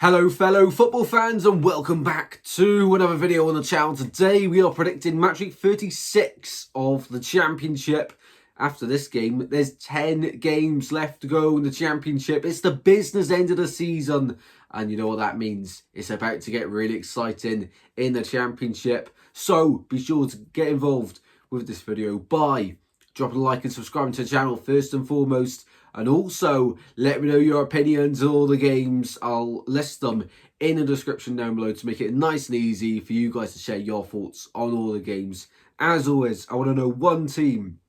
Hello fellow football fans and welcome back to another video on the channel. Today we are predicting match week 36 of the Championship. After this game, there's 10 games left to go in the Championship. It's the business end of the season and you know what that means. It's about to get really exciting in the Championship. So be sure to get involved with this video by dropping a like and subscribing to the channel first and foremost. And also, let me know your opinions on all the games. I'll list them in the description down below to make it nice and easy for you guys to share your thoughts on all the games. As always, I want to know one team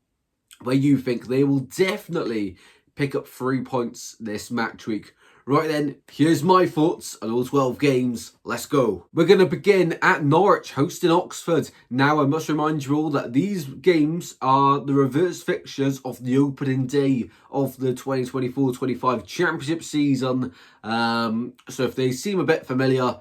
where you think they will definitely pick up 3 points this match week. Right then, here's my thoughts on all 12 games. Let's go. We're going to begin at Norwich, hosting Oxford. Now, I must remind you all that these games are the reverse fixtures of the opening day of the 2024-25 Championship season. So if they seem a bit familiar,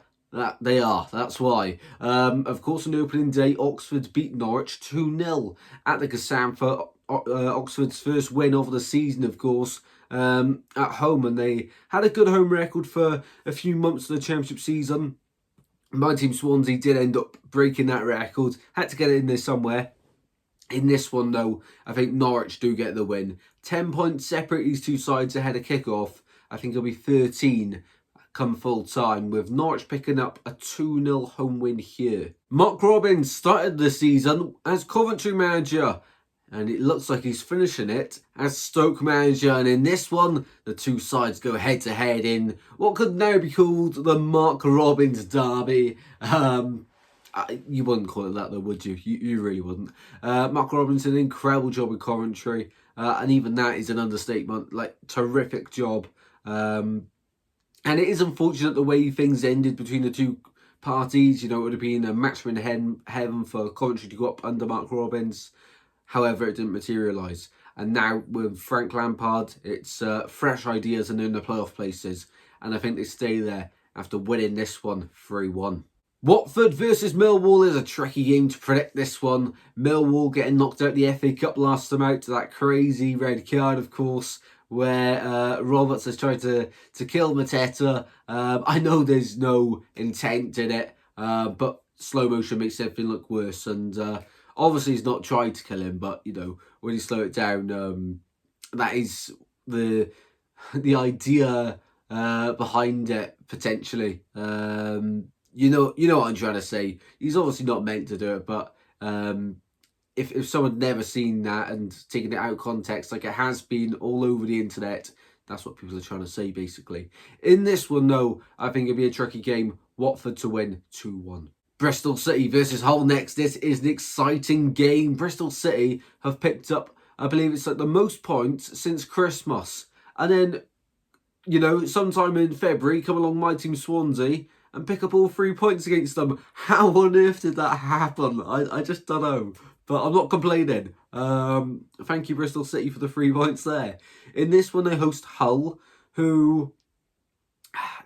they are. That's why. Of course, on the opening day, Oxford beat Norwich 2-0 at the Casantha. Oxford's first win of the season, of course. At home, and they had a good home record for a few months of the Championship season. My team Swansea did end up breaking that record, had to get it in there somewhere. In this one though, I think Norwich do get the win. 10 points separate these two sides ahead of kick-off. I think it'll be 13 come full time, with Norwich picking up a 2-0 home win here. Mark Robins started the season as Coventry manager, and it looks like he's finishing it as Stoke manager. And in this one, the two sides go head to head in what could now be called the Mark Robins derby. You wouldn't call it that though, would you? You really wouldn't. Mark Robins did an incredible job with Coventry. And even that is an understatement. Like, terrific job. And it is unfortunate the way things ended between the two parties. You know, it would have been a match in heaven for Coventry to go up under Mark Robins. However, it didn't materialise. And now with Frank Lampard, it's fresh ideas and in the playoff places. And I think they stay there after winning this one 3-1. Watford versus Millwall is a tricky game to predict this one. Millwall getting knocked out the FA Cup last time out to that crazy red card, of course, where Roberts has tried to kill Mateta. I know there's no intent in it, but slow motion makes everything look worse. And obviously, he's not tried to kill him, but, you know, when you slow it down, that is the idea behind it, potentially. You know what I'm trying to say. He's obviously not meant to do it, but if someone had never seen that and taken it out of context, like it has been all over the internet, that's what people are trying to say, basically. In this one, though, I think it'll be a tricky game. Watford to win 2-1. Bristol City versus Hull next. This is an exciting game. Bristol City have picked up, I believe it's like the most points since Christmas. And then, you know, sometime in February, come along my team Swansea and pick up all 3 points against them. How on earth did that happen? I just don't know. But I'm not complaining. Thank you, Bristol City, for the 3 points there. In this one, they host Hull, who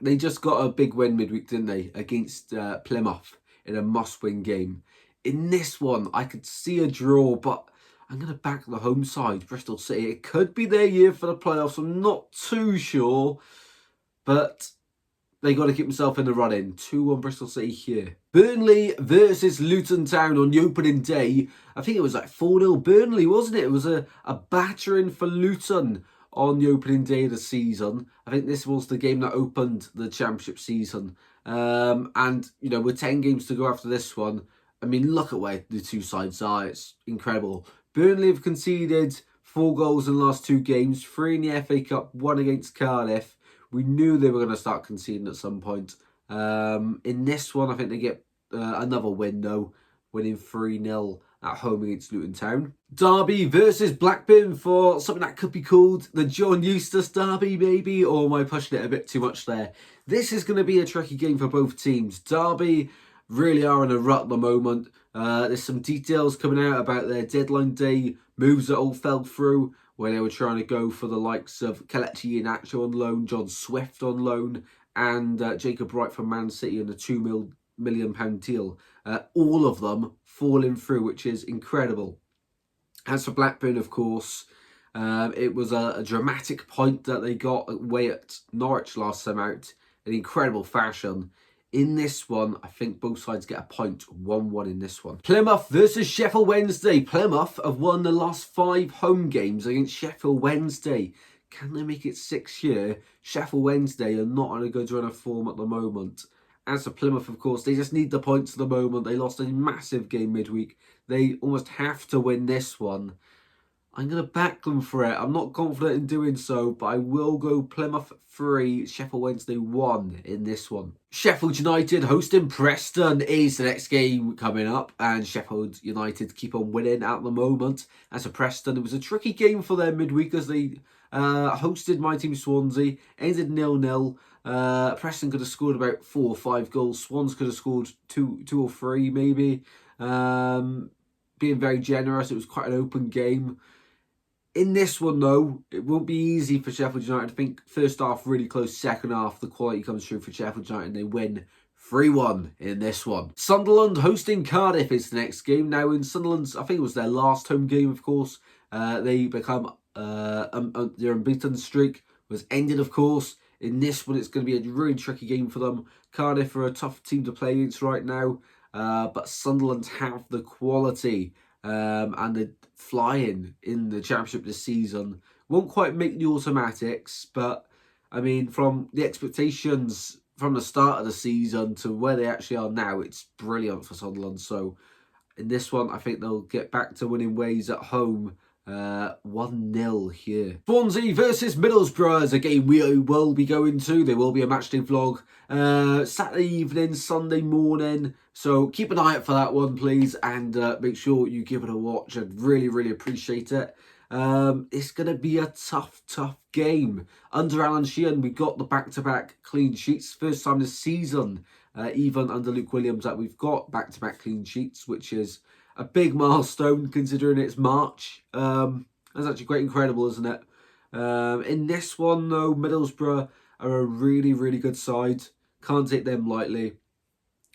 they just got a big win midweek, didn't they, against Plymouth in a must-win game. In this one, I could see a draw, but I'm going to back the home side, Bristol City. It could be their year for the playoffs. I'm not too sure, but they got to keep themselves in the run-in. 2-1 Bristol City here. Burnley versus Luton Town on the opening day. I think it was like 4-0 Burnley, wasn't it? It was a battering for Luton on the opening day of the season. I think this was the game that opened the Championship season. And, you know, with 10 games to go after this one, I mean, look at where the two sides are. It's incredible. Burnley have conceded 4 goals in the last 2 games, 3 in the FA Cup, 1 against Cardiff. We knew they were going to start conceding at some point. In this one, I think they get another win, though, winning 3-0 at home against Luton Town. Derby versus Blackburn for something that could be called the John Eustace Derby, maybe, or am I pushing it a bit too much there? This is going to be a tricky game for both teams. Derby really are in a rut at the moment. There's some details coming out about their deadline day moves that all fell through, where they were trying to go for the likes of Kelechi Iheanacho on loan, John Swift on loan, and Jacob Wright from Man City in a £2 million deal. All of them falling through, which is incredible. As for Blackburn, of course, it was a dramatic point that they got away at Norwich last time out. in incredible fashion. In this one, I think both sides get a point, 1-1 in this one. Plymouth versus Sheffield Wednesday. Plymouth have won the last 5 home games against Sheffield Wednesday. Can they make it 6 here? Sheffield Wednesday are not on a good run of form at the moment. As for Plymouth, of course, they just need the points at the moment. They lost a massive game midweek. They almost have to win this one. I'm going to back them for it. I'm not confident in doing so, but I will go Plymouth 3, Sheffield Wednesday 1 in this one. Sheffield United hosting Preston is the next game coming up, and Sheffield United keep on winning at the moment. As for Preston, it was a tricky game for them midweek as they hosted my team Swansea, ended 0-0. Preston could have scored about 4 or 5 goals. Swans could have scored 2 or 3 maybe. Being very generous, it was quite an open game. In this one, though, it won't be easy for Sheffield United. I think first half really close, second half the quality comes through for Sheffield United and they win 3-1 in this one. Sunderland hosting Cardiff is the next game. Now in Sunderland's, I think it was their last home game, of course. They become, their unbeaten streak was ended, of course. In this one, it's going to be a really tricky game for them. Cardiff are a tough team to play against right now, but Sunderland have the quality. And they're flying in the championship this season. Won't quite make the automatics, but I mean, from the expectations from the start of the season to where they actually are now, it's brilliant for Sunderland. So in this one, I think they'll get back to winning ways at home. 1-0 here. Swansea versus Middlesbrough is a game we will be going to. There will be a matchday vlog Saturday evening, Sunday morning. So keep an eye out for that one, please, and make sure you give it a watch. I'd really appreciate it. It's going to be a tough game. Under Alan Sheehan, we got the back-to-back clean sheets. First time this season, even under Luke Williams, that we've got back-to-back clean sheets, which is a big milestone considering it's March. That's actually quite incredible, isn't it? In this one, though, Middlesbrough are a really good side. Can't take them lightly.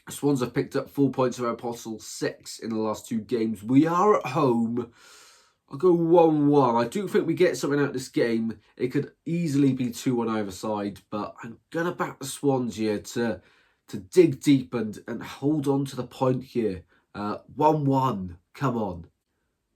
Swans have picked up 4 points of our Apostle 6 in the last 2 games. We are at home. I'll go 1-1. I do think we get something out of this game. It could easily be 2 on either side, but I'm going to back the Swans here to dig deep and hold on to the point here. 1-1. Come on.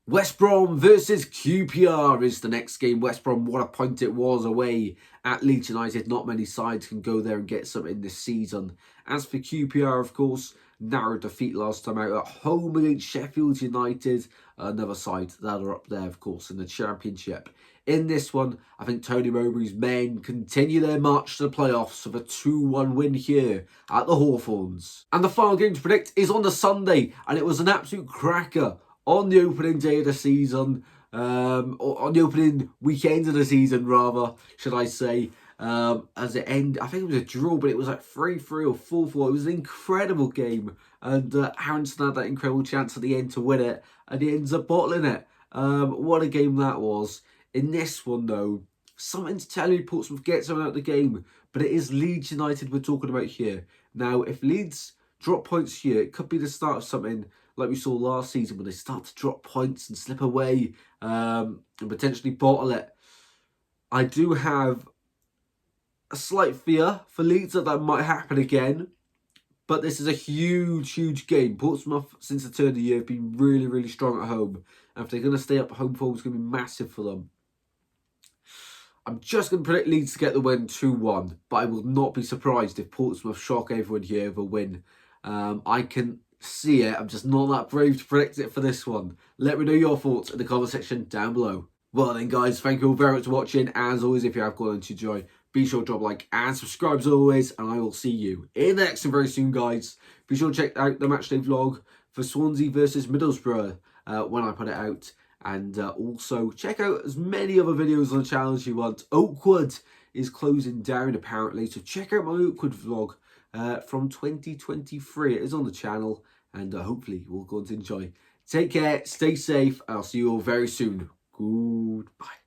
West Brom versus QPR is the next game. West Brom, what a point it was away at Leeds United. Not many sides can go there and get something this season. As for QPR, of course, narrow defeat last time out at home against Sheffield United. Another side that are up there, of course, in the Championship. In this one, I think Tony Mowbray's men continue their march to the playoffs with a 2-1 win here at the Hawthorns. And the final game to predict is on the Sunday, and it was an absolute cracker on the opening day of the season, or on the opening weekend of the season, rather, should I say. As it ended, I think it was a draw, but it was like 3-3 or 4-4. It was an incredible game, and Harrison had that incredible chance at the end to win it, and he ends up bottling it. What a game that was. In this one, though, something to tell you Portsmouth gets something out of the game, but it is Leeds United we're talking about here. Now, if Leeds drop points here, it could be the start of something like we saw last season when they start to drop points and slip away and potentially bottle it. I do have a slight fear for Leeds that might happen again, but this is a huge game. Portsmouth, since the turn of the year, have been really strong at home. And if they're going to stay up, home form is going to be massive for them. I'm just going to predict Leeds to get the win 2-1, but I will not be surprised if Portsmouth shock everyone here with a win. I can see it. I'm just not that brave to predict it for this one. Let me know your thoughts in the comment section down below. Well then, guys, thank you all very much for watching. As always, if you have gone to enjoy, be sure to drop a like and subscribe as always, and I will see you in the next one very soon, guys. Be sure to check out the matchday vlog for Swansea versus Middlesbrough when I put it out. And also check out as many other videos on the channel as you want. Oakwood is closing down apparently, so check out my Oakwood vlog from 2023. It is on the channel, and hopefully you're all going to enjoy. Take care, stay safe, and I'll see you all very soon. Goodbye.